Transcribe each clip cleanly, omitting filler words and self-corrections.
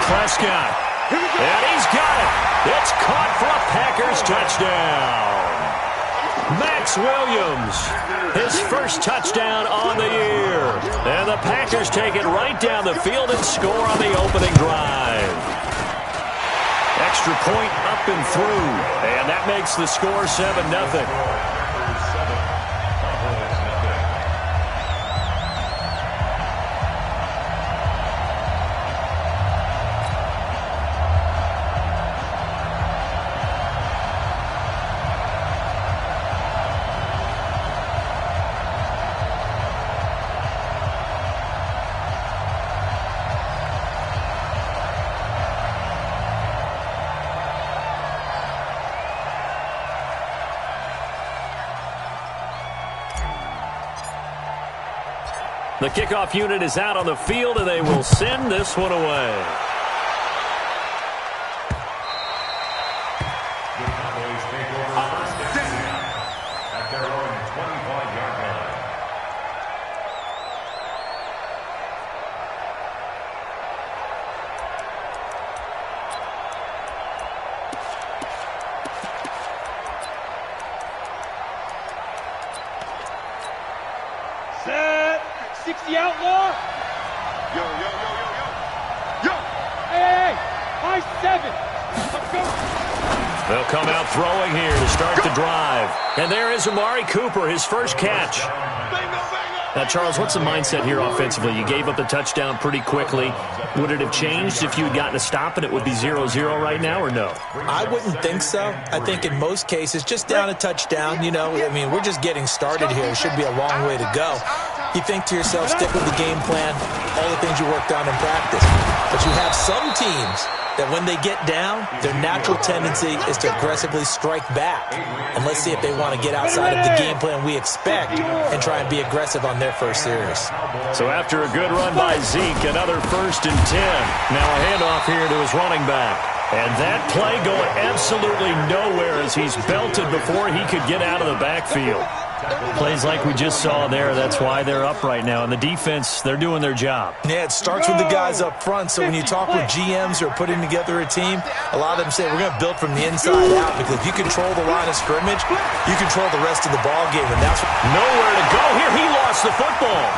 Prescott. And he's got it. It's caught for a Packers touchdown. Max Williams, his first touchdown on the year. And the Packers take it right down the field and score on the opening drive. Extra point up and through. And that makes the score 7-0. The kickoff unit is out on the field, and they will send this one away. The Cowboys take over first and 10 at their own 25-yard line. Set. 60 outlaw. Yo, yo, yo, yo, yo. Yo. Hey, high 7. Let's go. They'll come out throwing here to start the drive. And there is Amari Cooper, his first catch. Bingo, bingo. Now, Charles, what's the mindset here offensively? You gave up the touchdown pretty quickly. Would it have changed if you had gotten a stop and it would be 0-0 right now, or no? I wouldn't think so. I think in most cases, just down a touchdown, we're just getting started here. It should be a long way to go. You think to yourself, stick with the game plan, all the things you worked on in practice. But you have some teams that when they get down, their natural tendency is to aggressively strike back. And let's see if they want to get outside of the game plan we expect and try and be aggressive on their first series. So after a good run by Zeke, another 1st and 10. Now a handoff here to his running back. And that play going absolutely nowhere as he's belted before he could get out of the backfield. Plays like we just saw there, that's why they're up right now. And the defense, they're doing their job. Yeah, it starts with the guys up front. So when you talk with GMs who are putting together a team, a lot of them say, we're going to build from the inside out. Because if you control the line of scrimmage, you control the rest of the ball game. And that's nowhere to go here. He lost the football.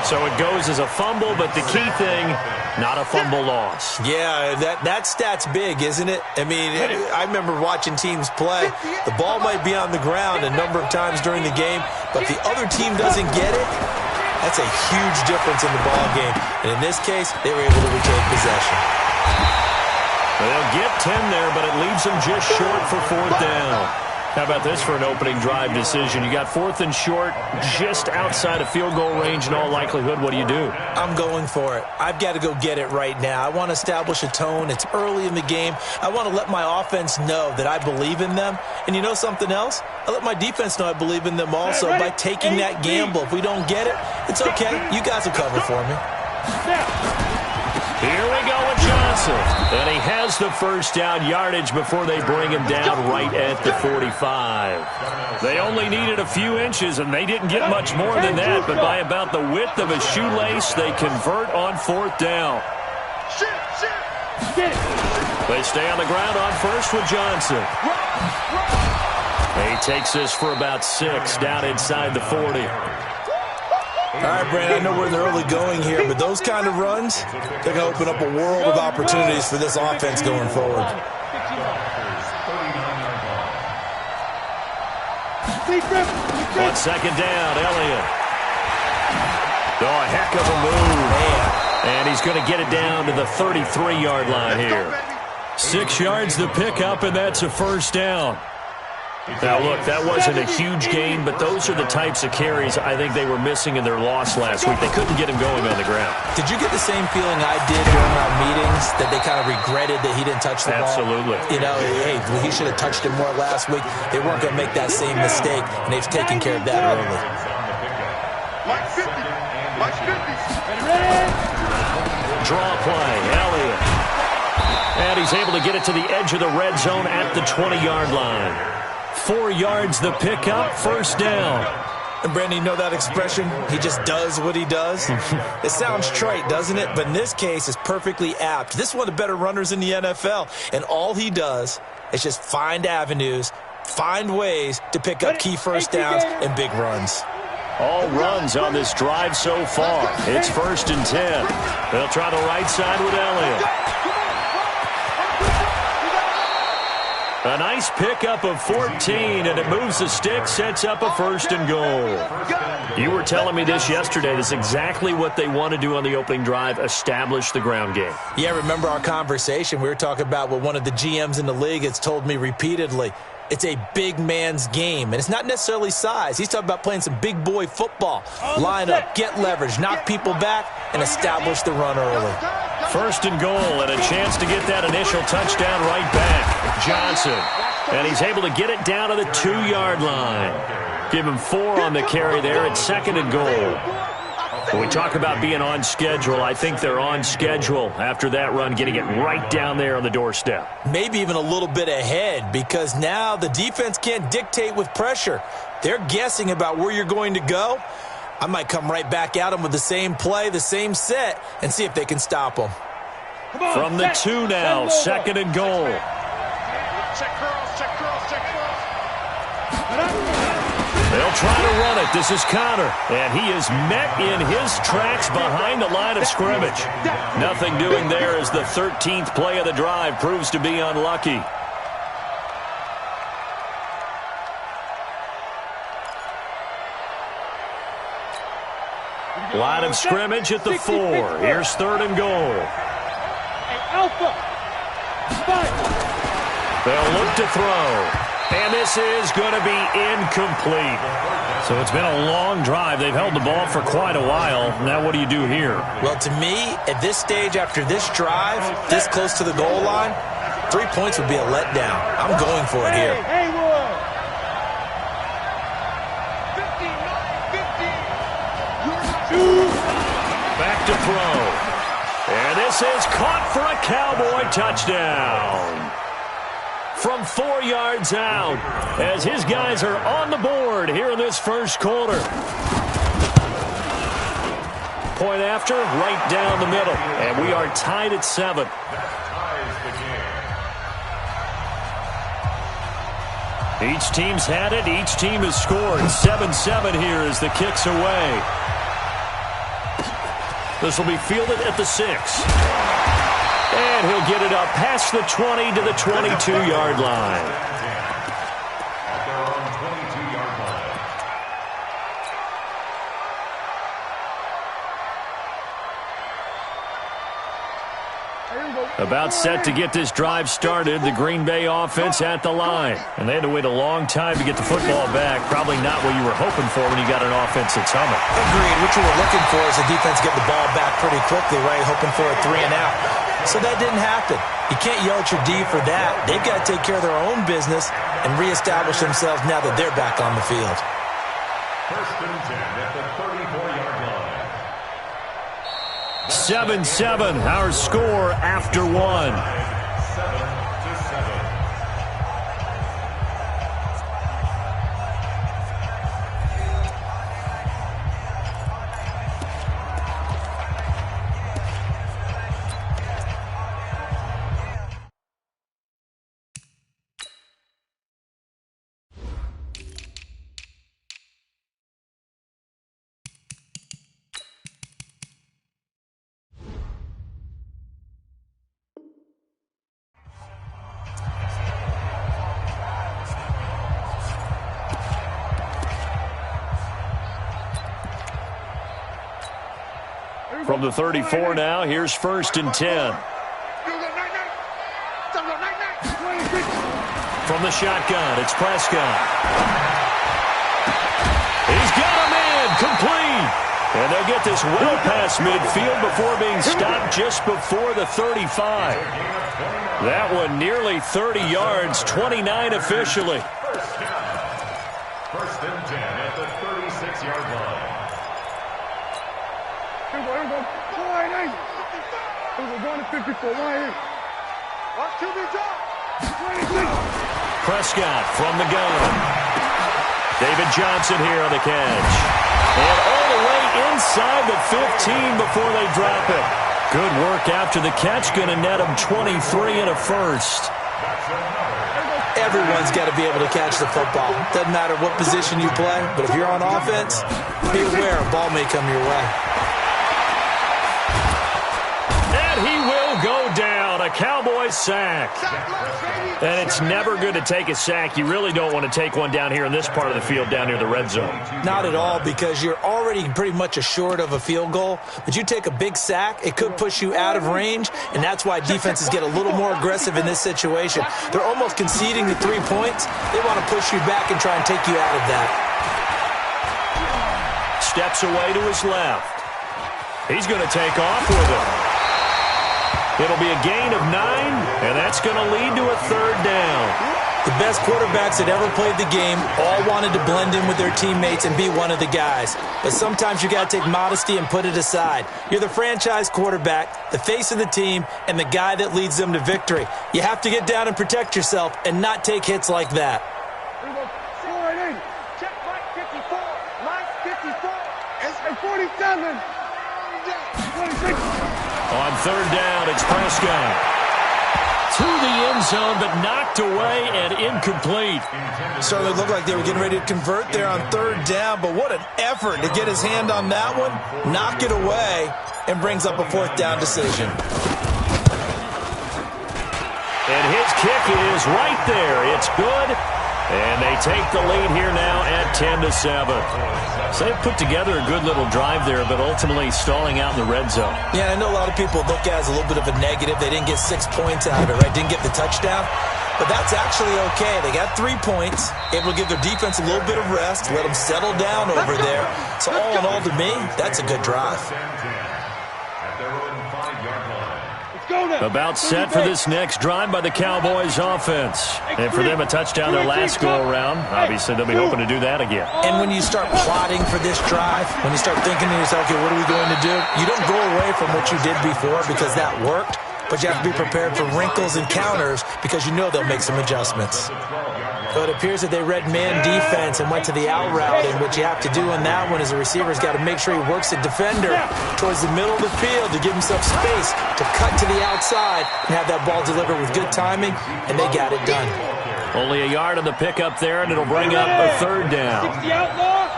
So it goes as a fumble, but the key thing, not a fumble loss. Yeah, that stat's big, isn't it? I mean, I remember watching teams play. The ball might be on the ground a number of times during the game, but if the other team doesn't get it, that's a huge difference in the ball game. And in this case, they were able to retain possession. They'll get 10 there, but it leaves them just short for 4th down. How about this for an opening drive decision? You got 4th and short, just outside of field goal range in all likelihood. What do you do? I'm going for it. I've got to go get it right now. I want to establish a tone. It's early in the game. I want to let my offense know that I believe in them. And you know something else? I let my defense know I believe in them also by taking that gamble. If we don't get it, it's okay. You guys will cover for me. Here we go with Johnson. And he has the first down yardage before they bring him down right at the 45. They only needed a few inches, and they didn't get much more than that. But by about the width of a shoelace, they convert on 4th down. They stay on the ground on first with Johnson. He takes this for about 6 down inside the 40. All right, Brandon, I know we're in the early going here, but those kind of runs, they're going to open up a world of opportunities for this offense going forward. On 2nd down, Elliott. Oh, a heck of a move. Man. And he's going to get it down to the 33-yard line here. 6 yards the pickup, and that's a 1st down. Now, look, that wasn't a huge gain, but those are the types of carries I think they were missing in their loss last week. They couldn't get him going on the ground. Did you get the same feeling I did during our meetings, that they kind of regretted that he didn't touch the ball? Absolutely. You know, hey, he should have touched it more last week. They weren't going to make that same mistake, and they've taken care of that early. Mike 50. Mike 50. Draw play, Elliott. And he's able to get it to the edge of the red zone at the 20-yard line. 4 yards the pickup, 1st down. And Brandon, you know that expression? He just does what he does? It sounds trite, doesn't it? But in this case, it's perfectly apt. This is one of the better runners in the NFL. And all he does is just find avenues, find ways to pick up key first downs and big runs. All runs on this drive so far. It's 1st and 10. They'll try the right side with Elliott. A nice pickup of 14, and it moves the stick, sets up a 1st and goal. You were telling me this yesterday. That's exactly what they want to do on the opening drive, establish the ground game. Yeah, remember our conversation? We were talking about what one of the GMs in the league has told me repeatedly. It's a big man's game, and it's not necessarily size. He's talking about playing some big boy football. Line up, get leverage, knock people back, and establish the run early. 1st and goal, and a chance to get that initial touchdown right back. Johnson, and he's able to get it down to the 2-yard line. Give him 4 on the carry there at 2nd and goal. When we talk about being on schedule, I think they're on schedule after that run, getting it right down there on the doorstep. Maybe even a little bit ahead, because now the defense can't dictate with pressure. They're guessing about where you're going to go. I might come right back at them with the same play, the same set, and see if they can stop them. From the 2 now, 2nd and goal. Check curls, check curls, check curls. They'll try to run it. This is Connor, and he is met in his tracks behind the line of scrimmage. Nothing doing there as the 13th play of the drive proves to be unlucky. Line of scrimmage at the 4. Here's 3rd and goal. Alpha. They'll look to throw. And this is going to be incomplete. So it's been a long drive. They've held the ball for quite a while. Now what do you do here? Well, to me, at this stage after this drive, this close to the goal line, 3 points would be a letdown. I'm going for it here. Back to throw. And this is caught for a Cowboy touchdown. From 4 yards out, as his guys are on the board here in this first quarter. Point after, right down the middle. And we are tied at 7. Each team's had it. Each team has scored. 7-7 here as the kick's away. This will be fielded at the 6. And he'll get it up past the 20 to the 22-yard line. At their own 22-yard line. About set to get this drive started, the Green Bay offense at the line. And they had to wait a long time to get the football back. Probably not what you were hoping for when you got an offense that's humming. Agreed. What you were looking for is the defense get the ball back pretty quickly, right? Hoping for a 3 and out. So that didn't happen. You can't yell at your D for that. They've got to take care of their own business and reestablish themselves now that they're back on the field. 1st and 10 at the 34-yard line. 7-7, our score after 1. 7-7. From the 34 now, here's 1st and 10. From the shotgun, it's Prescott. He's got a man, complete. And they'll get this well past midfield before being stopped just before the 35. That one nearly 30 yards, 29 officially. 1st and 10 at the 36-yard line. Prescott from the gun. David Johnson here on the catch. And all the way inside the 15 before they drop it. Good work after the catch. Going to net him 23 and a first. Everyone's got to be able to catch the football. Doesn't matter what position you play, but if you're on offense, be aware a ball may come your way. And he will go down. A Cowboys sack. And it's never good to take a sack. You really don't want to take one down here in this part of the field down near the red zone. Not at all, because you're already pretty much assured of a field goal. But you take a big sack, it could push you out of range, and that's why defenses get a little more aggressive in this situation. They're almost conceding the 3 points. They want to push you back and try and take you out of that. Steps away to his left. He's going to take off with it. It'll be a gain of 9, and that's going to lead to a third down. The best quarterbacks that ever played the game all wanted to blend in with their teammates and be one of the guys. But sometimes you got to take modesty and put it aside. You're the franchise quarterback, the face of the team, and the guy that leads them to victory. You have to get down and protect yourself and not take hits like that. Check Mike 54. Mike 54. And 47. 26. On third down, it's Prescott. To the end zone, but knocked away and incomplete. Certainly looked like they were getting ready to convert there on third down, but what an effort to get his hand on that one, knock it away, and brings up a fourth down decision. And his kick is right there. It's good. And they take the lead here now at 10-7. So they put together a good little drive there, but ultimately stalling out in the red zone. Yeah, I know a lot of people look at it as a little bit of a negative. They didn't get 6 points out of it, right? Didn't get the touchdown. But that's actually okay. They got 3 points, able to give their defense a little bit of rest, let them settle down over there. So all in all, to me, that's a good drive. About set for this next drive by the Cowboys offense. And for them, a touchdown their last go-around. Obviously, they'll be hoping to do that again. And when you start plotting for this drive, when you start thinking to yourself, okay, what are we going to do? You don't go away from what you did before because that worked, but you have to be prepared for wrinkles and counters because you know they'll make some adjustments. So it appears that they read man defense and went to the out route, and what you have to do on that one is the receiver's got to make sure he works the defender towards the middle of the field to give himself space to cut to the outside and have that ball delivered with good timing, and they got it done. Only a yard on the pickup there, and it'll bring up a third down. The outlaw.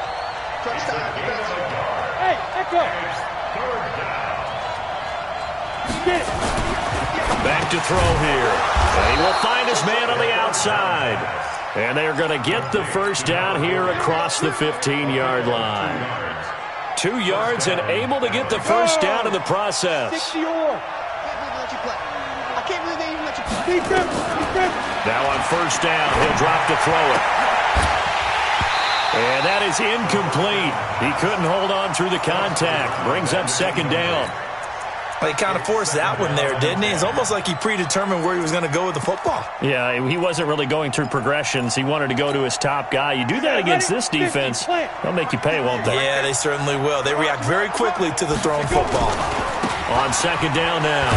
Hey, echo. Get it. Back to throw here. And he will find his man on the outside. And they're going to get the first down here across the 15-yard line. 2 yards and able to get the first down in the process. Now on first down, he'll drop to throw it. And that is incomplete. He couldn't hold on through the contact. Brings up second down. Well, he kind of forced that one there, didn't he? It's almost like he predetermined where he was going to go with the football. Yeah, he wasn't really going through progressions. He wanted to go to his top guy. You do that against this defense, they'll make you pay, won't they? Yeah, they certainly will. They react very quickly to the thrown football. On second down now,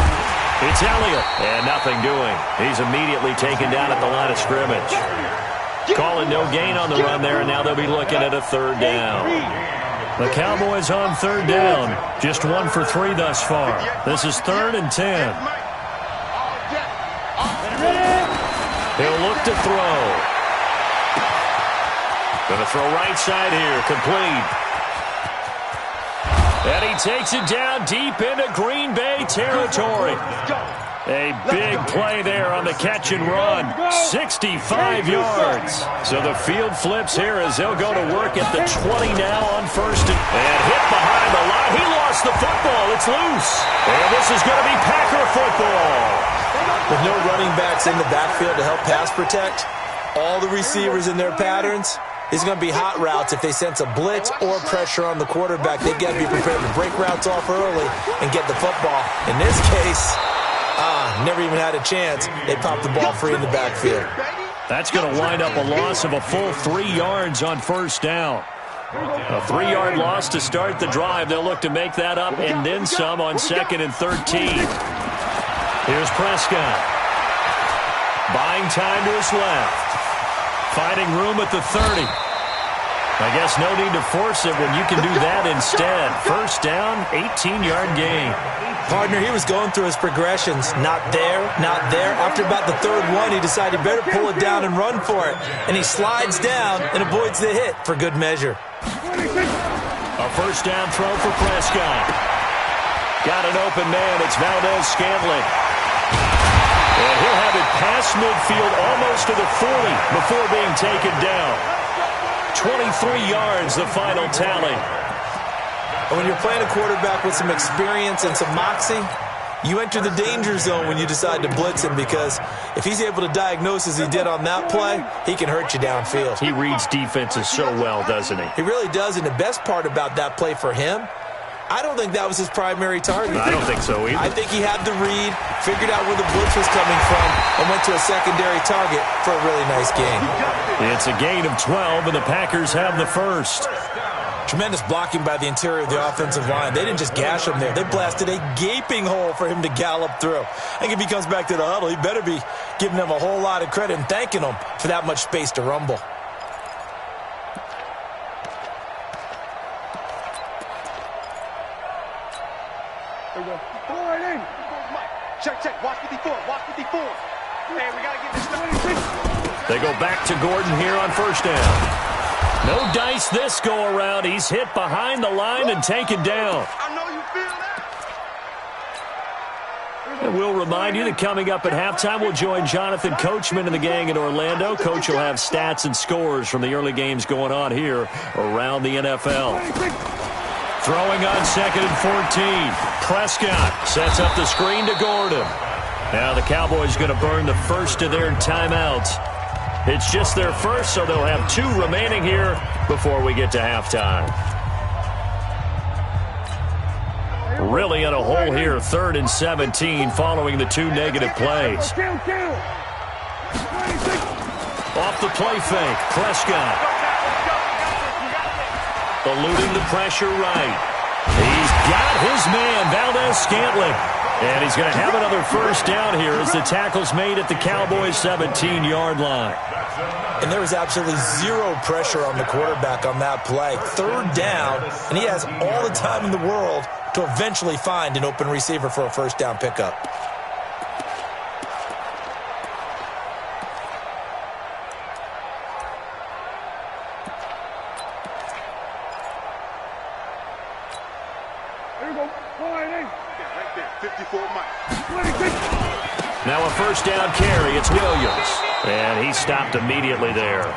it's Elliott, and nothing doing. He's immediately taken down at the line of scrimmage. Calling no gain on the run there, and now they'll be looking at a third down. The Cowboys on third down. Just 1 for 3 thus far. This is 3rd and 10. He'll look to throw. Going to throw right side here. Complete. And he takes it down deep into Green Bay territory. A big play there on the catch and run. 65 yards. So the field flips here as they'll go to work at the 20 now on first. And hit behind the line. He lost the football. It's loose. And this is going to be Packer football. With no running backs in the backfield to help pass protect, all the receivers in their patterns, it's going to be hot routes if they sense a blitz or pressure on the quarterback. They've got to be prepared to break routes off early and get the football. In this case, never even had a chance. They popped the ball free in the backfield. That's going to wind up a loss of a full 3 yards on first down. A 3-yard loss to start the drive. They'll look to make that up and then some on 2nd and 13. Here's Prescott. Buying time to his left. Finding room at the 30. I guess no need to force it when you can do that instead. First down, 18-yard gain. Partner, he was going through his progressions. Not there, not there. After about the third one, he decided he better pull it down and run for it. And he slides down and avoids the hit for good measure. A first down throw for Prescott. Got an open man. It's Valdez-Scantling. And he'll have it past midfield almost to the 40 before being taken down. 23 yards, the final tally. And when you're playing a quarterback with some experience and some moxie, you enter the danger zone when you decide to blitz him, because if he's able to diagnose as he did on that play, he can hurt you downfield. He reads defenses so well, doesn't he? He really does, and the best part about that play for him, I don't think that was his primary target. I don't think so either. I think he had the read, figured out where the blitz was coming from, and went to a secondary target for a really nice gain. It's a gain of 12, and the Packers have the first. Tremendous blocking by the interior of the offensive line. They didn't just gash him there. They blasted a gaping hole for him to gallop through. I think if he comes back to the huddle, he better be giving them a whole lot of credit and thanking them for that much space to rumble. Check. Watch 54. Man, we got to get this done. They go back to Gordon here on first down. No dice this go-around. He's hit behind the line and taken down. I know you feel that. And we'll remind you that coming up at halftime, we'll join Jonathan Coachman and the gang in Orlando. Coach will have stats and scores from the early games going on here around the NFL. Throwing on 2nd and 14. Prescott sets up the screen to Gordon. Now the Cowboys going to burn the first of their timeouts. It's just their first, so they'll have 2 remaining here before we get to halftime. Really in a hole here, 3rd and 17 following the 2 negative plays. Off the play fake, Prescott. Eluding the pressure right. He's got his man, Valdez-Scantling. And he's going to have another first down here as the tackle's made at the Cowboys' 17-yard line. And there was absolutely zero pressure on the quarterback on that play. 3rd down, and he has all the time in the world to eventually find an open receiver for a first down pickup. Now a first down carry. It's Williams. And he stopped immediately there.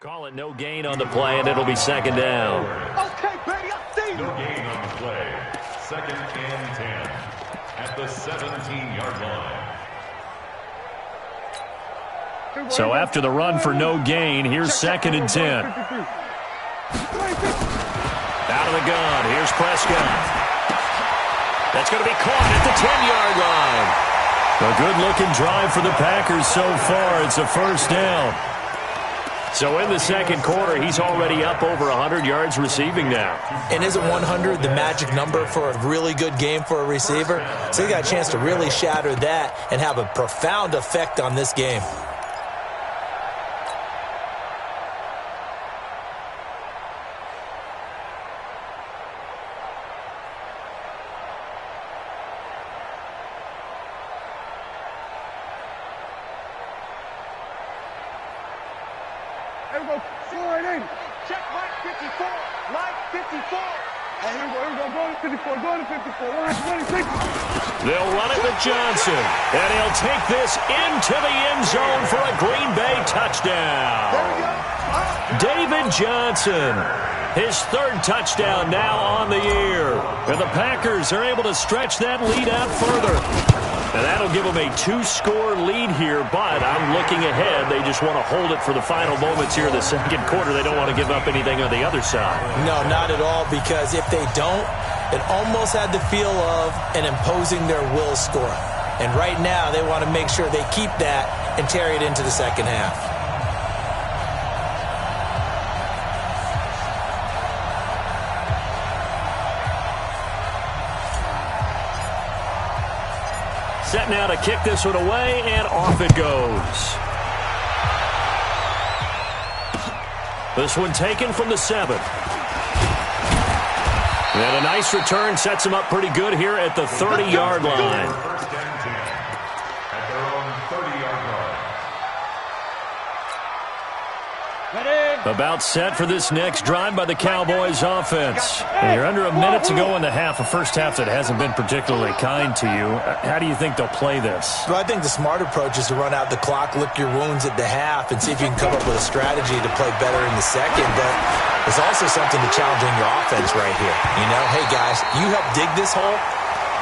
Call it no gain on the play, and it'll be 2nd down. Okay, baby, I see you. No gain on the play. 2nd and 10 at the 17-yard line. So after the run for no gain, here's 2nd and 10. Out of the gun, here's Prescott. That's going to be caught at the 10-yard line. A good-looking drive for the Packers so far. It's a first down. So in the 2nd quarter, he's already up over 100 yards receiving now. And isn't 100 the magic number for a really good game for a receiver? So he got a chance to really shatter that and have a profound effect on this game. Check Mike 54. Mike 54. Hey, here we go. Go to 54. Go to 54. 26. They'll run it with Johnson. And he'll take this into the end zone for a Green Bay touchdown. There we go. David Johnson. His 3rd touchdown now on the year. And the Packers are able to stretch that lead out further. And that'll give them a 2-score lead here, but I'm looking ahead. They just want to hold it for the final moments here in the second quarter. They don't want to give up anything on the other side. No, not at all, because if they don't, it almost had the feel of an imposing their will score. And right now, they want to make sure they keep that and carry it into the second half. Set now to kick this one away, and off it goes. This one taken from the 7. And a nice return sets him up pretty good here at the 30-yard line. First and 10 at their own 30-yard line. About set for this next drive by the Cowboys offense. And you're under a minute to go in the half, a first half that hasn't been particularly kind to you. How do you think they'll play this? Well, I think the smart approach is to run out the clock, lick your wounds at the half, and see if you can come up with a strategy to play better in the second. But there's also something to challenging your offense right here. You know, hey, guys, you help dig this hole.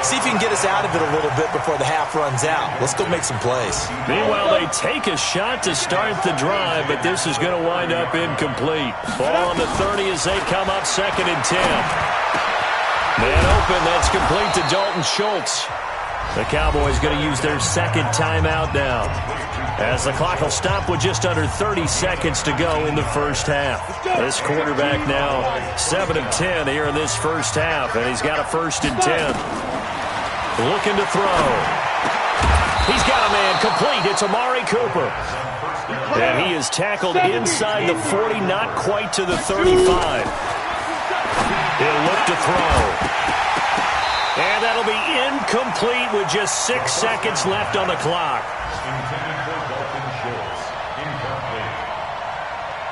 See if you can get us out of it a little bit before the half runs out. Let's go make some plays. Meanwhile, they take a shot to start the drive, but this is going to wind up incomplete. Ball on the 30 as they come up 2nd and 10. Man open, that's complete to Dalton Schultz. The Cowboys going to use their second timeout now, as the clock will stop with just under 30 seconds to go in the first half. This quarterback now 7 of 10 here in this first half, and he's got a 1st and 10. Looking to throw. He's got a man complete. It's Amari Cooper. And he is tackled inside the 40, not quite to the 35. He'll look to throw. And that'll be incomplete with just 6 seconds left on the clock. Intended for Dalton Schultz. Incomplete.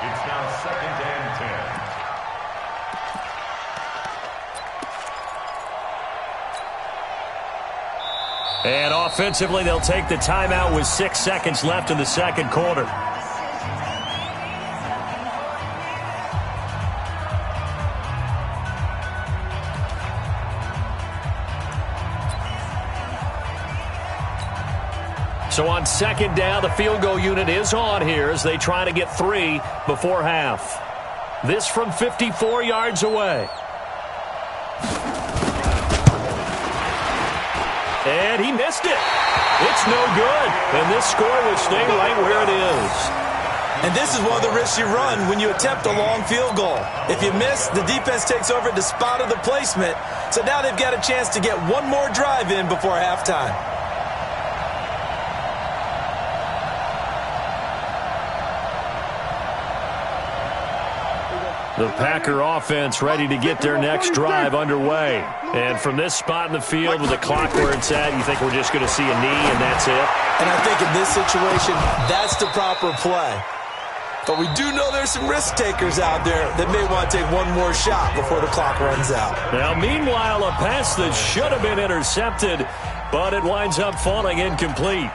It's now 2nd and 10. And offensively, they'll take the timeout with 6 seconds left in the second quarter. So on 2nd down, the field goal unit is on here as they try to get 3 before half. This from 54 yards away. And he missed it. It's no good. And this score will stay right where it is. And this is one of the risks you run when you attempt a long field goal. If you miss, the defense takes over at the spot of the placement. So now they've got a chance to get one more drive in before halftime. The Packer offense ready to get their next drive underway. And from this spot in the field with the clock where it's at, you think we're just going to see a knee and that's it? And I think in this situation, that's the proper play. But we do know there's some risk takers out there that may want to take one more shot before the clock runs out. Now, meanwhile, a pass that should have been intercepted, but it winds up falling incomplete.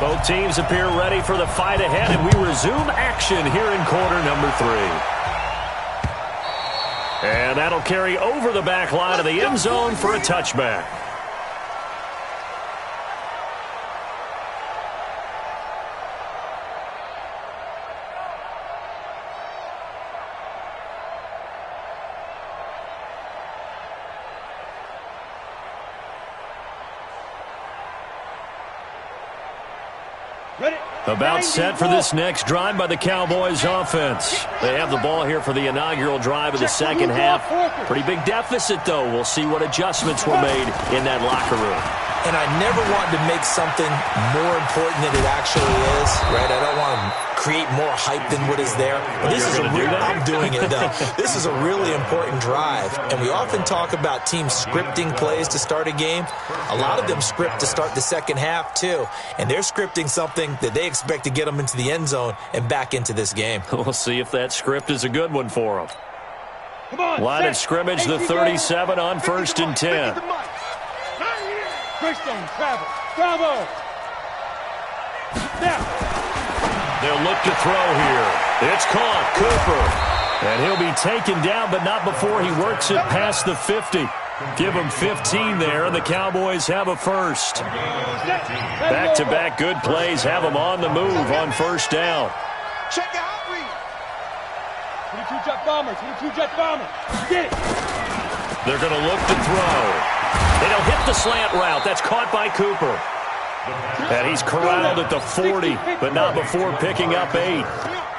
Both teams appear ready for the fight ahead, and we resume action here in quarter number 3. And that'll carry over the back line of the end zone for a touchback. About set for this next drive by the Cowboys offense. They have the ball here for the inaugural drive of the second half. Pretty big deficit, though. We'll see what adjustments were made in that locker room. And I never want to make something more important than it actually is, right? I don't want to create more hype than what is there. But this is a real, I'm doing it, though. This is a really important drive. And we often talk about teams scripting plays to start a game. A lot of them script to start the second half, too. And they're scripting something that they expect to get them into the end zone and back into this game. We'll see if that script is a good one for them. Line of scrimmage, the 37 on 1st and 10. Christian, travel. Bravo. Now. They'll look to throw here. It's caught. Cooper. And he'll be taken down, but not before he works it past the 50. Give them 15 there, and the Cowboys have a first. Back-to-back good plays have them on the move on first down. Check your hot read. 22 jet bombers. 22 jet bombers. Get it. They're going to look to throw. They don't hit the slant route. That's caught by Cooper. And he's corralled at the 40, but not before picking up 8.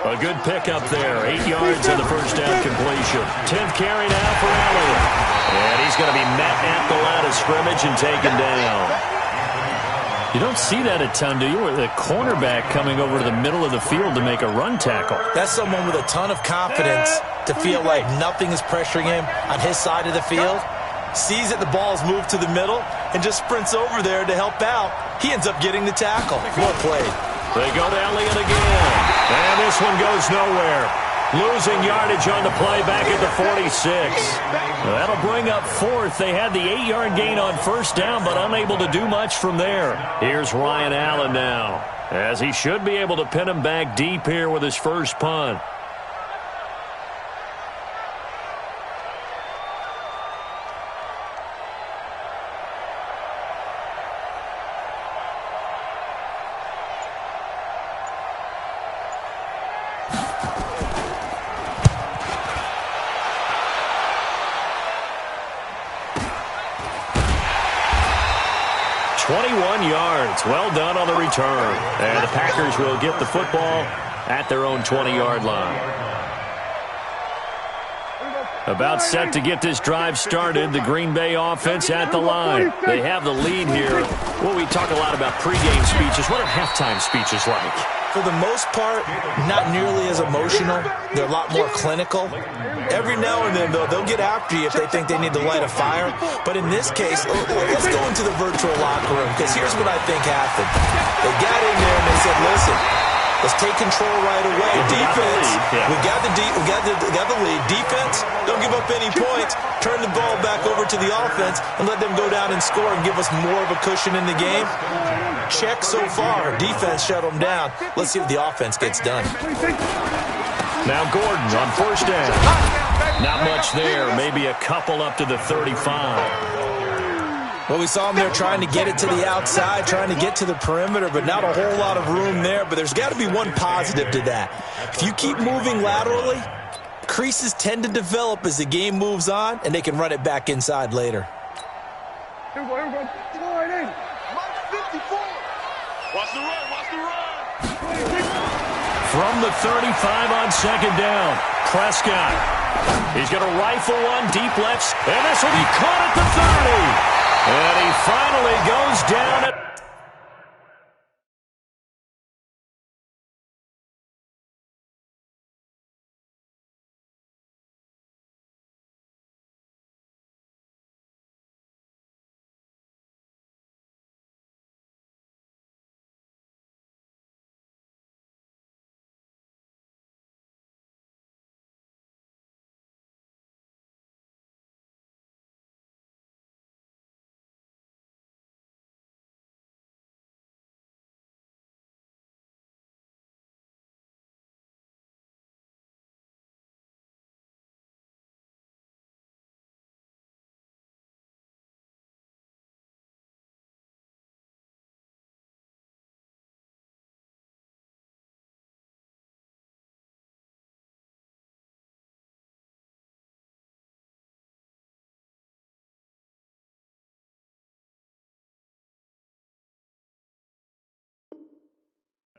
A good pickup there. 8 yards on the first down completion. 10th carry now for Elliott. And he's going to be met at the line of scrimmage and taken down. You don't see that a ton, do you? With a cornerback coming over to the middle of the field to make a run tackle. That's someone with a ton of confidence to feel like nothing is pressuring him on his side of the field. Sees that the ball's moved to the middle and just sprints over there to help out. He ends up getting the tackle. Well played. They go to Elliott again. And this one goes nowhere. Losing yardage on the play back at the 46. That'll bring up 4th. They had the 8-yard gain on first down, but unable to do much from there. Here's Ryan Allen now, as he should be able to pin him back deep here with his first punt. Well done on the return. And the Packers will get the football at their own 20-yard line. About set to get this drive started. The Green Bay offense at the line. They have the lead here. Well, we talk a lot about pregame speeches. What are halftime speeches like? For the most part, not nearly as emotional. They're a lot more clinical. Every now and then, though, they'll get after you if they think they need to light a fire. But in this case, let's go into the virtual locker room, because here's what I think happened. They got in there and they said, listen, let's take control right away. Defense, we got the lead. Defense, don't give up any points. Turn the ball back over to the offense and let them go down and score and give us more of a cushion in the game. Check so far. Defense shut them down. Let's see if the offense gets done. Now Gordon on first down. Not much there. Maybe a couple up to the 35. Well, we saw him there trying to get it to the outside, trying to get to the perimeter, but not a whole lot of room there. But there's got to be one positive to that. If you keep moving laterally, creases tend to develop as the game moves on, and they can run it back inside later. Here we go. Go right in. Mark 54. Watch the run. Watch the run. From the 35 on second down, Prescott. He's going to rifle one deep left, and this will be caught at the 30. And he finally goes down at...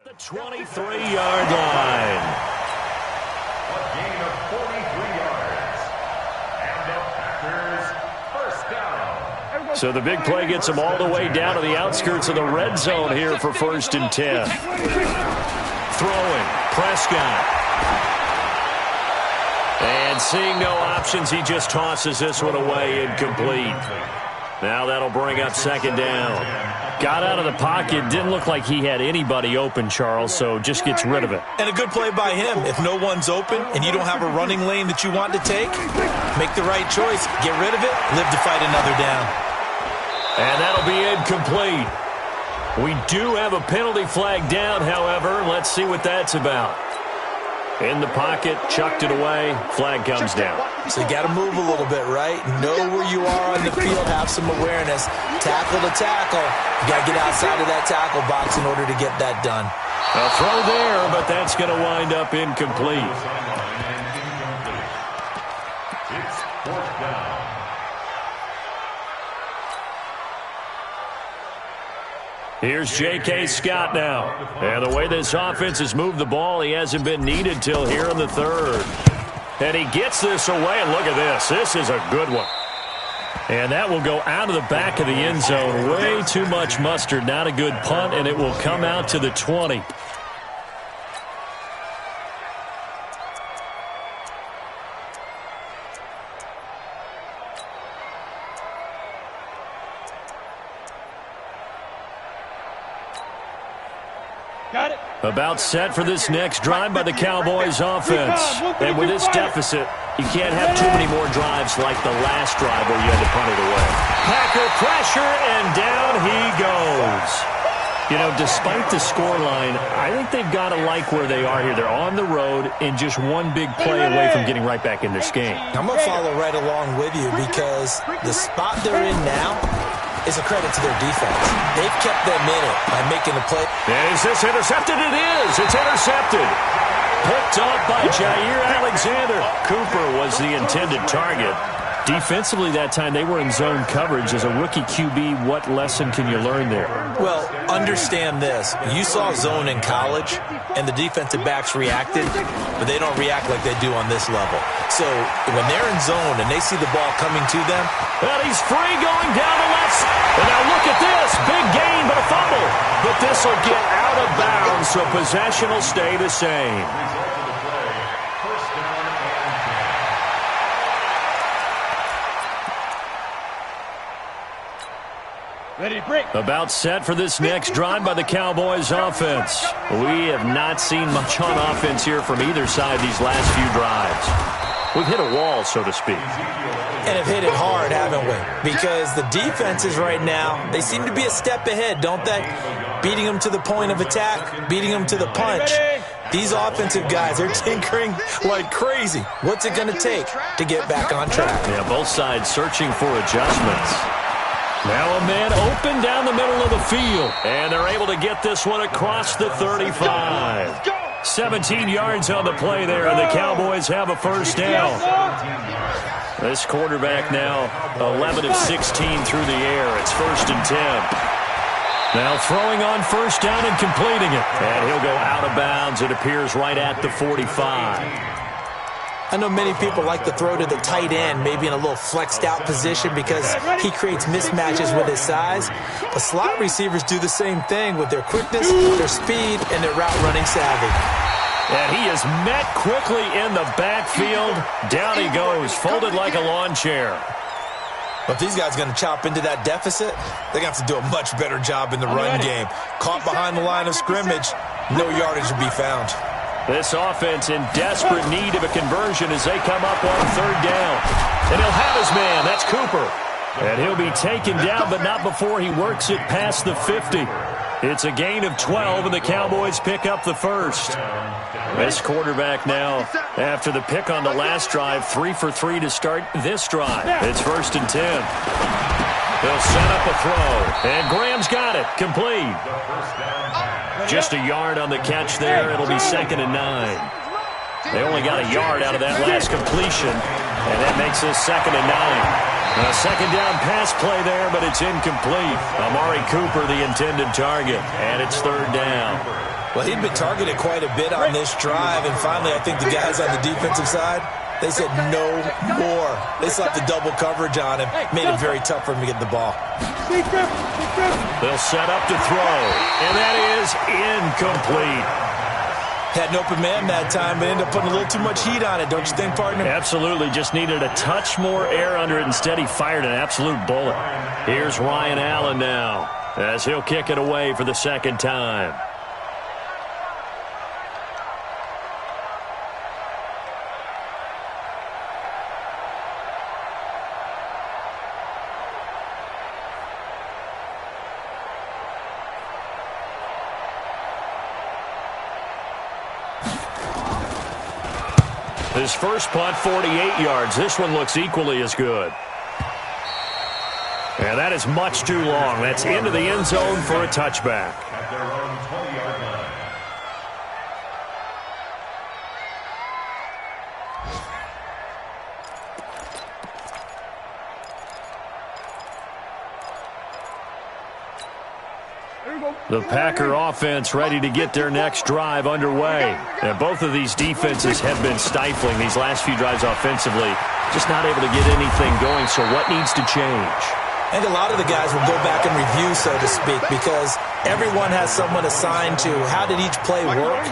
The 23-yard line. A gain of 43 yards. And the Packers first down. So the big play gets them all the way down to the outskirts of the red zone here for 1st and 10. Throwing, Prescott. And seeing no options, he just tosses this one away, incomplete. Now that'll bring up second down. Got out of the pocket, didn't look like he had anybody open, Charles, so just gets rid of it. And a good play by him. If no one's open and you don't have a running lane that you want to take, make the right choice. Get rid of it, live to fight another down. And that'll be incomplete. We do have a penalty flag down, however. Let's see what that's about. In the pocket, chucked it away, flag comes down. So you got to move a little bit, right? Know where you are on the field, have some awareness. Tackle to tackle. You got to get outside of that tackle box in order to get that done. A throw there, but that's going to wind up incomplete. It's fourth down. Here's J.K. Scott now. And the way this offense has moved the ball, he hasn't been needed till here in the third. And he gets this away, and look at this. This is a good one. And that will go out of the back of the end zone. Way too much mustard. Not a good punt, and it will come out to the 20. Got it. About set for this next drive by the Cowboys offense. And with this deficit, you can't have too many more drives like the last drive where you had to punt it away. Packer pressure, and down he goes. You know, despite the scoreline, I think they've got to like where they are here. They're on the road and just one big play away from getting right back in this game. I'm going to follow right along with you because the spot they're in now is a credit to their defense. They've kept them in it by making the play. And is this intercepted? It is. It's intercepted. Picked up by Jair Alexander. Cooper was the intended target. Defensively that time, they were in zone coverage. As a rookie QB, what lesson can you learn there? Well, understand this. You saw zone in college, and the defensive backs reacted, but they don't react like they do on this level. So when they're in zone and they see the ball coming to them. Well, he's free going down the left side. And now look at this. Big gain, but a fumble. But this will get out of bounds, so possession will stay the same. Ready to break. About set for this next drive by the Cowboys offense. We have not seen much on offense here from either side these last few drives. We've hit a wall, so to speak. And have hit it hard, haven't we? Because the defenses right now, they seem to be a step ahead, don't they? Beating them to the point of attack, beating them to the punch. These offensive guys, they're tinkering like crazy. What's it going to take to get back on track? Yeah, both sides searching for adjustments. Now a man open down the middle of the field. And they're able to get this one across the 35. 17 yards on the play there, and the Cowboys have a first down. This quarterback now 11 of 16 through the air. It's 1st and 10. Now throwing on first down and completing it. And he'll go out of bounds, it appears, right at the 45. I know many people like to throw to the tight end, maybe in a little flexed out position because he creates mismatches with his size. But slot receivers do the same thing with their quickness, their speed, and their route running savvy. And he is met quickly in the backfield. Down he goes, folded like a lawn chair. But if these guys are going to chop into that deficit, they're going to have to do a much better job in the run game. Caught behind the line of scrimmage, no yardage to be found. This offense in desperate need of a conversion as they come up on third down. And he'll have his man. That's Cooper. And he'll be taken down, but not before he works it past the 50. It's a gain of 12, and the Cowboys pick up the first. This quarterback now, after the pick on the last drive, 3 for 3 to start this drive. It's 1st and 10. They'll set up a throw. And Graham's got it. Complete. Just a yard on the catch there. It'll be 2nd and 9. They only got a yard out of that last completion, and that makes this 2nd and 9. A second down pass play there, but it's incomplete. Amari Cooper, the intended target, and it's 3rd down. Well, he'd been targeted quite a bit on this drive, and finally I think the guys on the defensive side, they said no more. They slapped the double coverage on him, made it very tough for him to get the ball. They'll set up to throw, and that is incomplete. Had an open man that time, but ended up putting a little too much heat on it, don't you think, partner? Absolutely. Just needed a touch more air under it. Instead, he fired an absolute bullet. Here's Ryan Allen now as he'll kick it away for the 2nd time. His first punt, 48 yards. This one looks equally as good. And that is much too long. That's into the end zone for a touchback. At their own 20-yard line. The Packer offense ready to get their next drive underway. And both of these defenses have been stifling these last few drives offensively. Just not able to get anything going, so what needs to change? I think a lot of the guys will go back and review, so to speak, because everyone has someone assigned to how did each play work.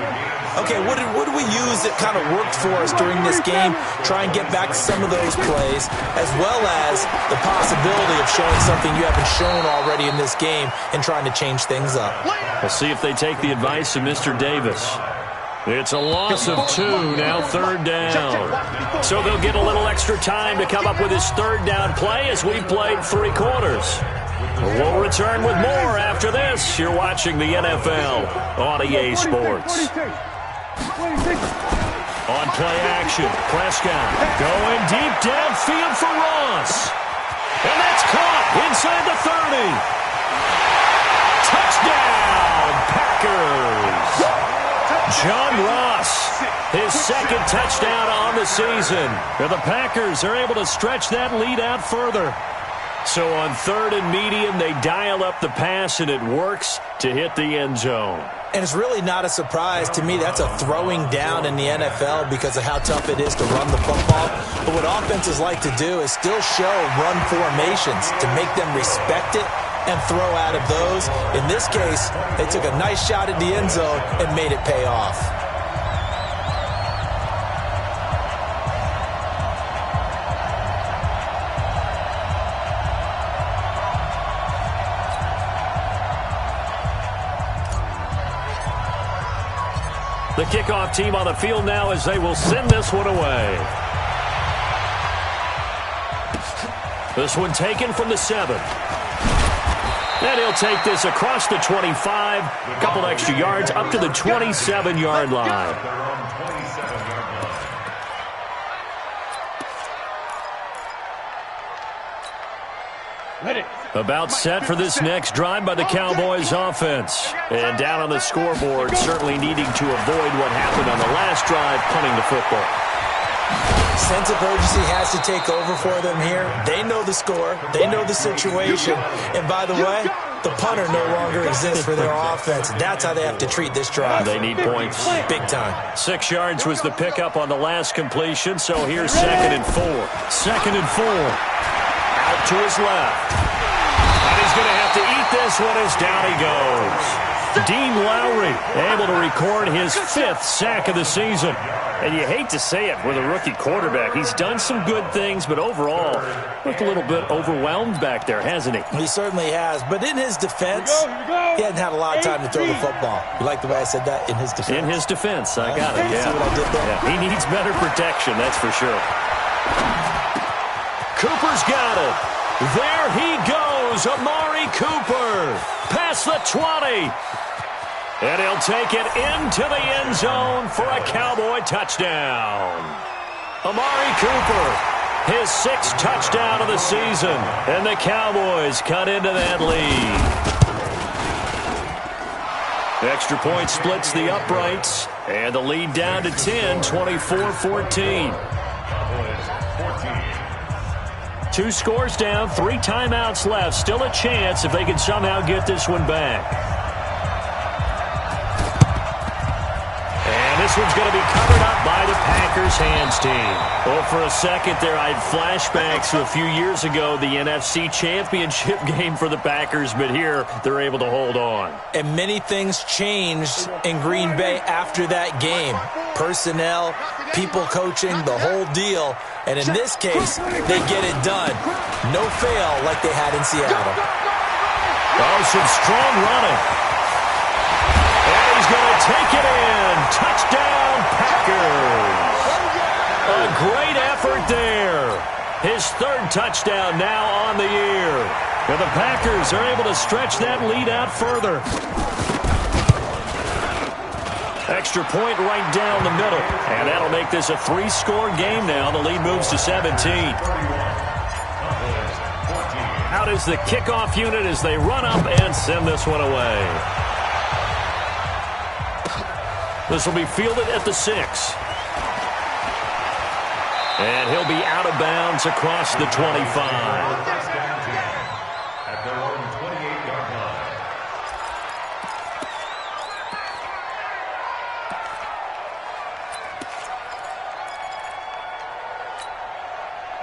Okay, what did we use that kind of worked for us during this game? Try and get back to some of those plays, as well as the possibility of showing something you haven't shown already in this game and trying to change things up. We'll see if they take the advice of Mr. Davis. It's a loss of 2, now third down. So they'll get a little extra time to come up with his third down play as we've played 3 quarters. We'll return with more after this. You're watching the NFL on EA Sports. On play action, Prescott going deep downfield for Ross. And that's caught inside the 30. Touchdown, Packers. John Ross, his second touchdown on the season. And the Packers are able to stretch that lead out further. So on third and medium, they dial up the pass, and it works to hit the end zone. And it's really not a surprise to me. That's a throwing down in the NFL because of how tough it is to run the football. But what offenses like to do is still show run formations to make them respect it and throw out of those. In this case, they took a nice shot at the end zone and made it pay off. The kickoff team on the field now as they will send this one away. This one taken from the 7. And he'll take this across the 25, a couple extra yards up to the 27-yard line. About set for this next drive by the Cowboys offense. And down on the scoreboard, certainly needing to avoid what happened on the last drive, punting the football. Sense of urgency has to take over for them here. They know the score. They know the situation. And by the way, the punter no longer exists for their offense. That's how they have to treat this drive. They need points. Big time. 6 yards was the pickup on the last completion, so here's 2nd and 4. 2nd and 4. Out to his left. And he's going to have to eat this one as down he goes. Dean Lowry able to record his 5th sack of the season. And you hate to say it with a rookie quarterback. He's done some good things, but overall, looked a little bit overwhelmed back there, hasn't he? He certainly has. But in his defense, he hadn't had a lot of time to throw the football. You like the way I said that? In his defense. In his defense, I got it. Yeah. See what I did there? Yeah. He needs better protection, that's for sure. Cooper's got it. There he goes, Amari Cooper. Past the 20. And he'll take it into the end zone for a Cowboy touchdown. Amari Cooper, his 6th touchdown of the season. And the Cowboys cut into that lead. Extra point splits the uprights. And the lead down to 10, 24-14. 2 scores down, 3 timeouts left. Still a chance if they can somehow get this one back. This one's going to be covered up by the Packers hands team. Well, for a second there, I had flashbacks to a few years ago, the NFC Championship game for the Packers, but here they're able to hold on. And many things changed in Green Bay after that game. Personnel, people coaching, the whole deal. And in this case, they get it done. No fail like they had in Seattle. Oh, some strong running. And he's going to take it in. Touchdown, Packers. A great effort there. His 3rd touchdown now on the year. And the Packers are able to stretch that lead out further. Extra point right down the middle. And that'll make this a 3-score game now. The lead moves to 17. Out is the kickoff unit as they run up and send this one away. This will be fielded at the 6. And he'll be out of bounds across the 25. At their own 28-yard line.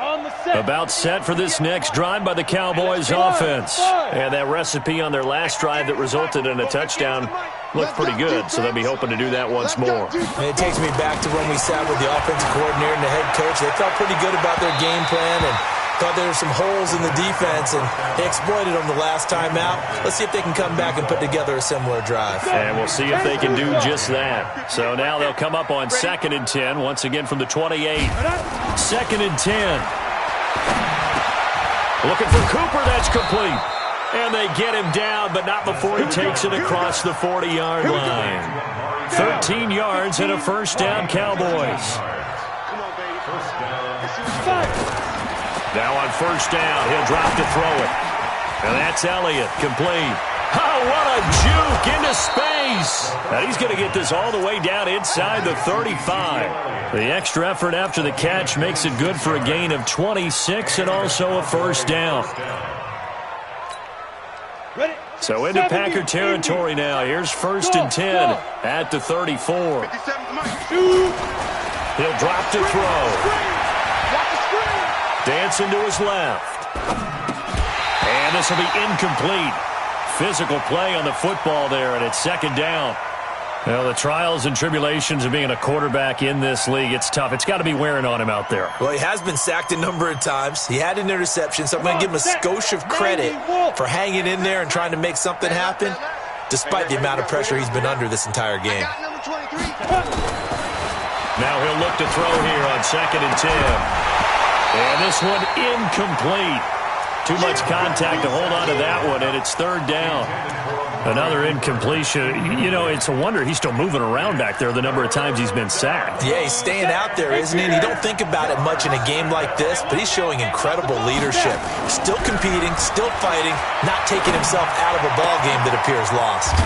On the set. About set for this next drive by the Cowboys offense. And that recipe on their last drive that resulted in a touchdown looked pretty good, so they'll be hoping to do that once more. And it takes me back to when we sat with the offensive coordinator and the head coach. They felt pretty good about their game plan and thought there were some holes in the defense, and they exploited them the last time out. Let's see if they can come back and put together a similar drive. And we'll see if they can do just that. So now they'll come up on 2nd and 10, once again from the 28. 2nd and 10. Looking for Cooper, that's complete. And they get him down, but not before he takes it across the 40-yard line. 13 yards and a first down, Cowboys. Now on first down, he'll drop to throw it. And that's Elliott, complete. Oh, what a juke into space. And he's going to get this all the way down inside the 35. The extra effort after the catch makes it good for a gain of 26 and also a first down. So into Packer territory now. Here's 1st and 10 at the 34. He'll drop to throw. Dancing to his left. And this will be incomplete. Physical play on the football there, and it's 2nd down. Well, the trials and tribulations of being a quarterback in this league, it's tough. It's got to be wearing on him out there. Well, he has been sacked a number of times. He had an interception, so I'm going to give him a skosh of credit for hanging in there and trying to make something happen, despite the amount of pressure he's been under this entire game. Now he'll look to throw here on 2nd and 10. And this one incomplete. Too much contact to hold on to that one, and it's 3rd down. Another incompletion. You know, it's a wonder he's still moving around back there the number of times he's been sacked. Yeah, he's staying out there, isn't he? And you don't think about it much in a game like this, but he's showing incredible leadership. Still competing, still fighting, not taking himself out of a ball game that appears lost.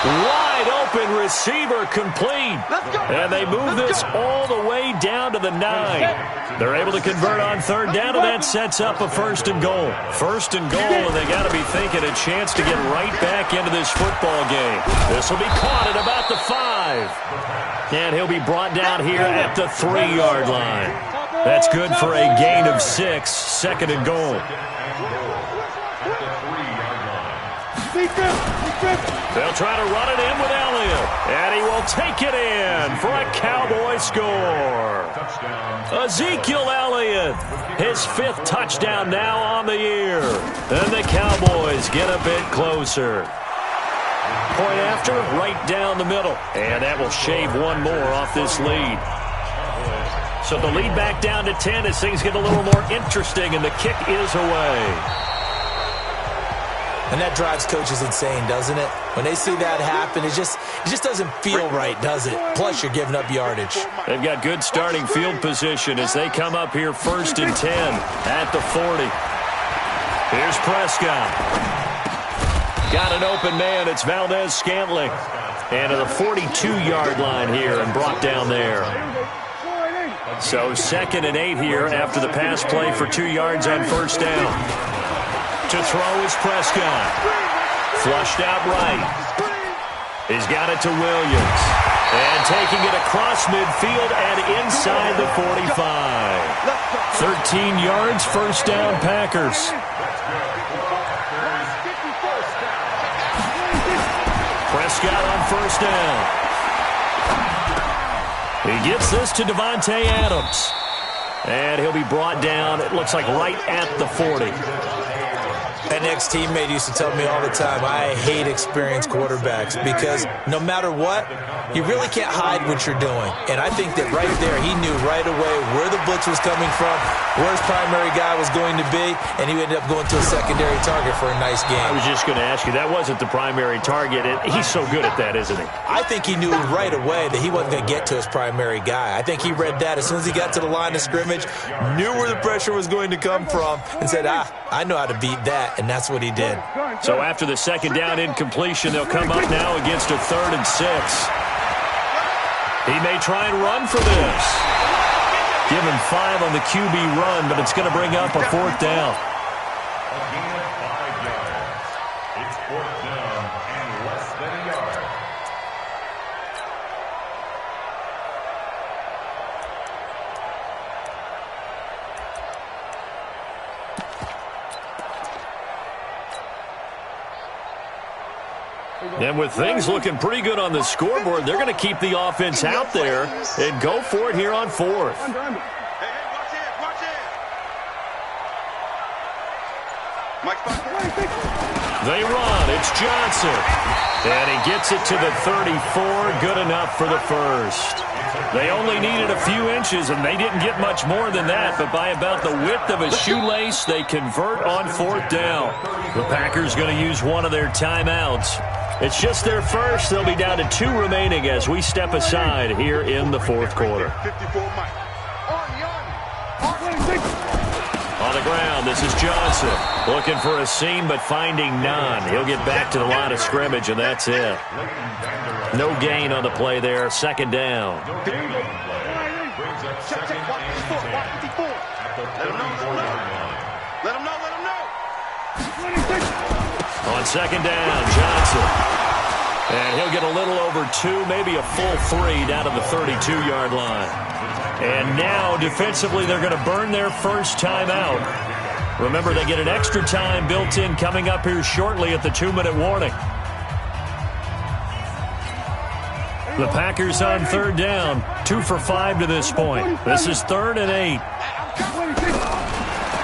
Wide open receiver complete. And they move this all the way down to the 9. They're able to convert on 3rd down, and that sets up a 1st and goal. 1st and goal, and they got to be thinking a chance to get right back into this football game. This will be caught at about the 5. And he'll be brought down here at the 3-yard line. That's good for a gain of 6, 2nd and goal. They'll try to run it in with Elliott. And he will take it in for a Cowboy score. Ezekiel Elliott, his 5th touchdown now on the year. And the Cowboys get a bit closer. Point after, right down the middle. And that will shave one more off this lead. So the lead back down to 10 as things get a little more interesting, and the kick is away. And that drives coaches insane, doesn't it? When they see that happen, it just doesn't feel right, does it? Plus, you're giving up yardage. They've got good starting field position as they come up here 1st and 10 at the 40. Here's Prescott. Got an open man. It's Valdez-Scantling. And to the 42-yard line here and brought down there. So 2nd and 8 here after the pass play for 2 yards on 1st down. To throw is Prescott. Flushed out right. He's got it to Williams. And taking it across midfield and inside the 45. 13 yards, 1st down, Packers. Prescott on 1st down. He gets this to Devontae Adams. And he'll be brought down, it looks like right at the 40. An ex-teammate used to tell me all the time, I hate experienced quarterbacks because no matter what, you really can't hide what you're doing. And I think that right there, he knew right away where the blitz was coming from, where his primary guy was going to be, and he ended up going to a secondary target for a nice game. I was just going to ask you, that wasn't the primary target. He's so good at that, isn't he? I think he knew right away that he wasn't going to get to his primary guy. I think he read that as soon as he got to the line of scrimmage, knew where the pressure was going to come from, and said, I know how to beat that, and that's what he did. So after the second down incompletion, they'll come up now against a 3rd and 6. He may try and run for this. Give him 5 on the QB run, but it's going to bring up a 4th down. Again at 5 yards. It's 4th down and less than a yard. And with things looking pretty good on the scoreboard, they're going to keep the offense out there and go for it here on 4th. Hey, watch it, watch it. Mike, They run. It's Johnson. And he gets it to the 34. Good enough for the first. They only needed a few inches, and they didn't get much more than that. But by about the width of a shoelace, they convert on 4th down. The Packers going to use one of their timeouts. It's just their first. They'll be down to 2 remaining as we step aside here in the 4th quarter. 54 Mike. On the ground, this is Johnson. Looking for a seam, but finding none. He'll get back to the line of scrimmage, and that's it. No gain on the play there. 2nd down. Let him know. On 2nd down, Johnson. And he'll get a little over 2, maybe a full 3 down to the 32-yard line. And now, defensively, they're going to burn their first timeout. Remember, they get an extra time built in coming up here shortly at the 2-minute warning. The Packers on 3rd down, 2 for 5 to this point. This is 3rd and 8.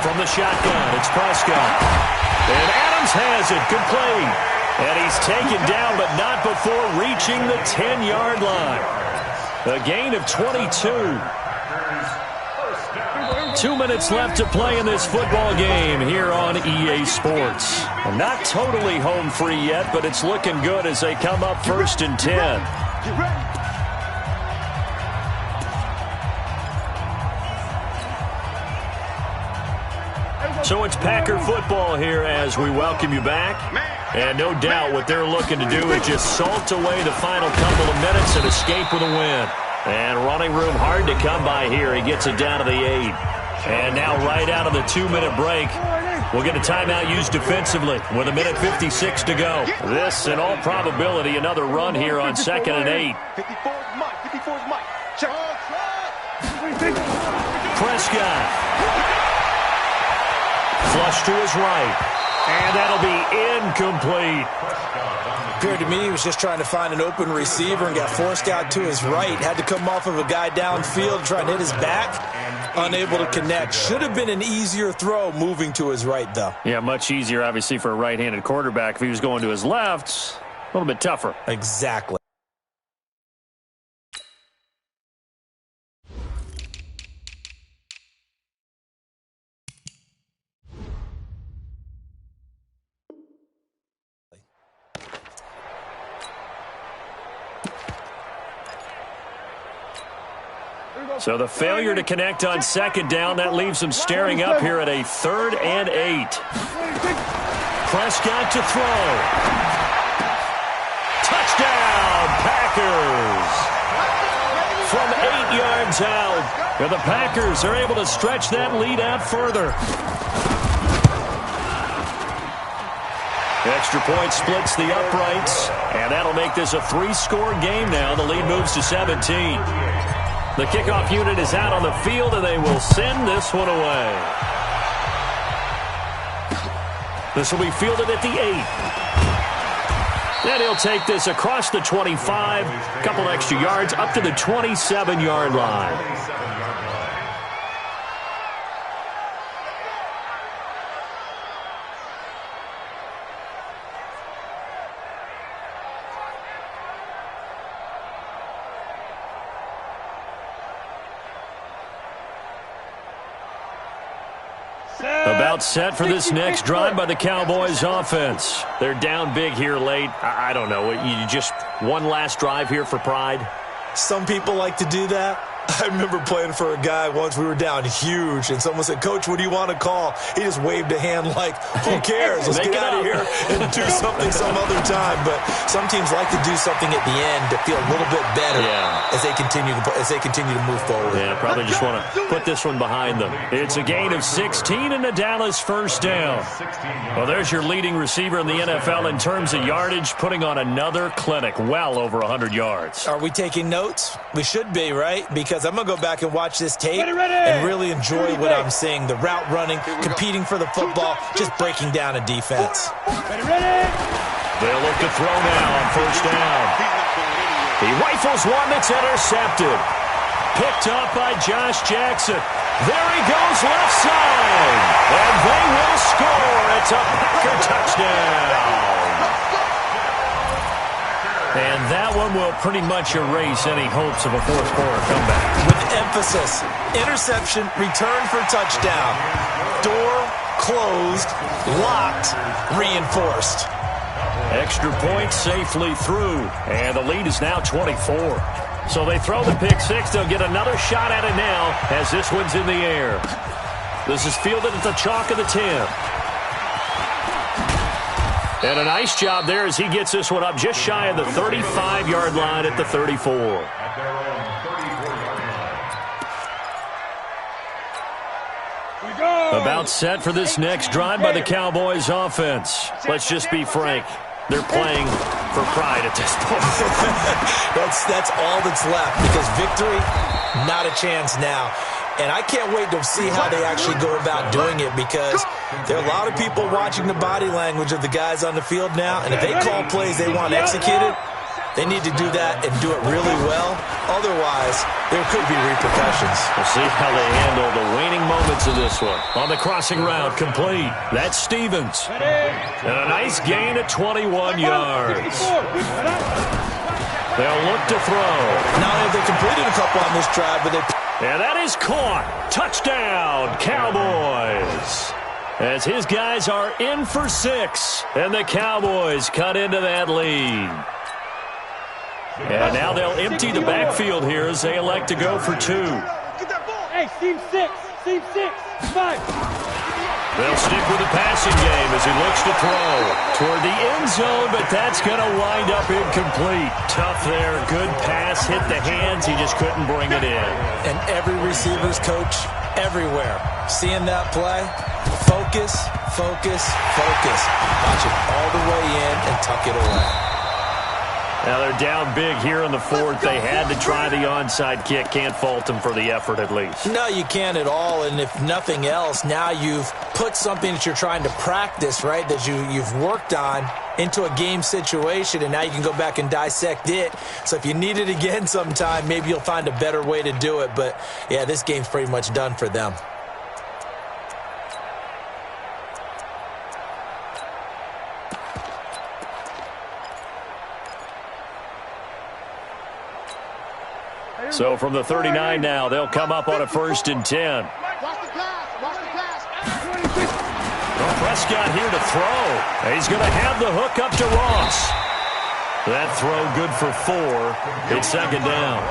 From the shotgun, it's Prescott. And Adams has it, complete. And he's taken down, but not before reaching the 10-yard line. A gain of 22. 2 minutes left to play in this football game here on EA Sports. Not totally home free yet, but it's looking good as they come up 1st and 10. Get ready. So it's Packer football here as we welcome you back. And no doubt what they're looking to do is just salt away the final couple of minutes and escape with a win. And running room hard to come by here. He gets it down to the 8. And now right out of the 2-minute break, we'll get a timeout used defensively with 1:56 to go. This, in all probability, another run here on 2nd and 8. 54's Mike. Check. Prescott. Flush to his right. And that'll be incomplete. Appeared to me he was just trying to find an open receiver and got forced out to his right. Had to come off of a guy downfield trying to hit his back. Unable to connect. Should have been an easier throw moving to his right, though. Yeah, much easier, obviously, for a right-handed quarterback. If he was going to his left, a little bit tougher. Exactly. So the failure to connect on 2nd down, that leaves them staring up here at a 3rd and 8. Prescott to throw. Touchdown, Packers! From 8 yards out, and the Packers are able to stretch that lead out further. Extra point splits the uprights, and that'll make this a 3-score game now. The lead moves to 17. The kickoff unit is out on the field, and they will send this one away. This will be fielded at the 8. And he'll take this across the 25, a couple extra yards, up to the 27-yard line. About set for this next drive by the Cowboys offense. They're down big here late. I don't know. You just one last drive here for pride? Some people like to do that. I remember playing for a guy once. We were down huge, and someone said, "Coach, what do you want to call?" He just waved a hand like, "Who cares? Let's get out of here and do something some other time." But some teams like to do something at the end to feel a little bit better as they continue to move forward. Yeah, probably just want to put this one behind them. It's a gain of 16 and a Dallas first down. Well, there's your leading receiver in the NFL in terms of yardage, putting on another clinic, well over 100 yards. Are we taking notes? We should be, right? Because I'm going to go back and watch this tape and really enjoy what I'm seeing. The route running, competing for the football, just breaking down a defense. They'll look to throw now on first down. He rifles one that's intercepted. Picked up by Josh Jackson. There he goes left side. And they will score. It's a Packer touchdown. And that one will pretty much erase any hopes of a fourth quarter comeback. With emphasis, interception, return for touchdown. Door closed, locked, reinforced. Extra point safely through. And the lead is now 24. So they throw the pick six. They'll get another shot at it now as this one's in the air. This is fielded at the chalk of the 10. And a nice job there as he gets this one up just shy of the 35-yard line at the 34. About set for this next drive by the Cowboys offense. Let's just be frank. They're playing for pride at this point. That's all that's left because victory, not a chance now. And I can't wait to see how they actually go about doing it because there are a lot of people watching the body language of the guys on the field now. And if they call plays they want executed, they need to do that and do it really well. Otherwise, there could be repercussions. We'll see how they handle the waning moments of this one. On the crossing route, complete. That's Stevens. And a nice gain of 21 yards. They'll look to throw. Not only have they completed a couple on this drive, but they... And that is caught. Touchdown, Cowboys. As his guys are in for 6. And the Cowboys cut into that lead. And now they'll empty the backfield here as they elect to go for 2. Hey, team 6. Team 6. 5. They'll stick with the passing game as he looks to throw toward the end zone, but that's going to wind up incomplete. Tough there. Good pass. Hit the hands. He just couldn't bring it in. And every receiver's coach everywhere. Seeing that play, focus, focus, focus. Watch it all the way in and tuck it away. Now they're down big here in the fourth. They had to try the onside kick. Can't fault them for the effort at least. No, you can't at all. And if nothing else, now you've put something that you're trying to practice, right, that you've worked on into a game situation, and now you can go back and dissect it. So if you need it again sometime, maybe you'll find a better way to do it. But, yeah, this game's pretty much done for them. So from the 39 now, they'll come up on a 1st and 10. Well, Prescott here to throw. He's going to have the hook up to Ross. That throw good for 4. It's 2nd down.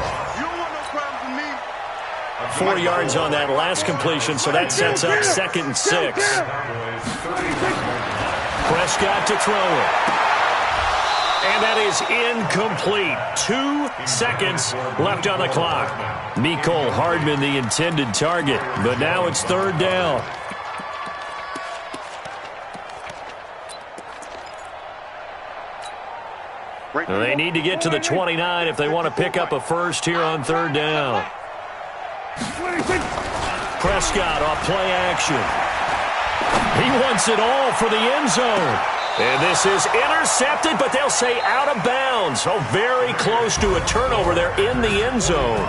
4 yards on that last completion, so that sets up 2nd and 6. Prescott to throw it. And that is incomplete. 2 seconds left on the clock. Mecole Hardman, the intended target. But now it's 3rd down. They need to get to the 29 if they want to pick up a first here on 3rd down. Prescott off play action. He wants it all for the end zone. And this is intercepted, but they'll say out of bounds. Oh, very close to a turnover there in the end zone.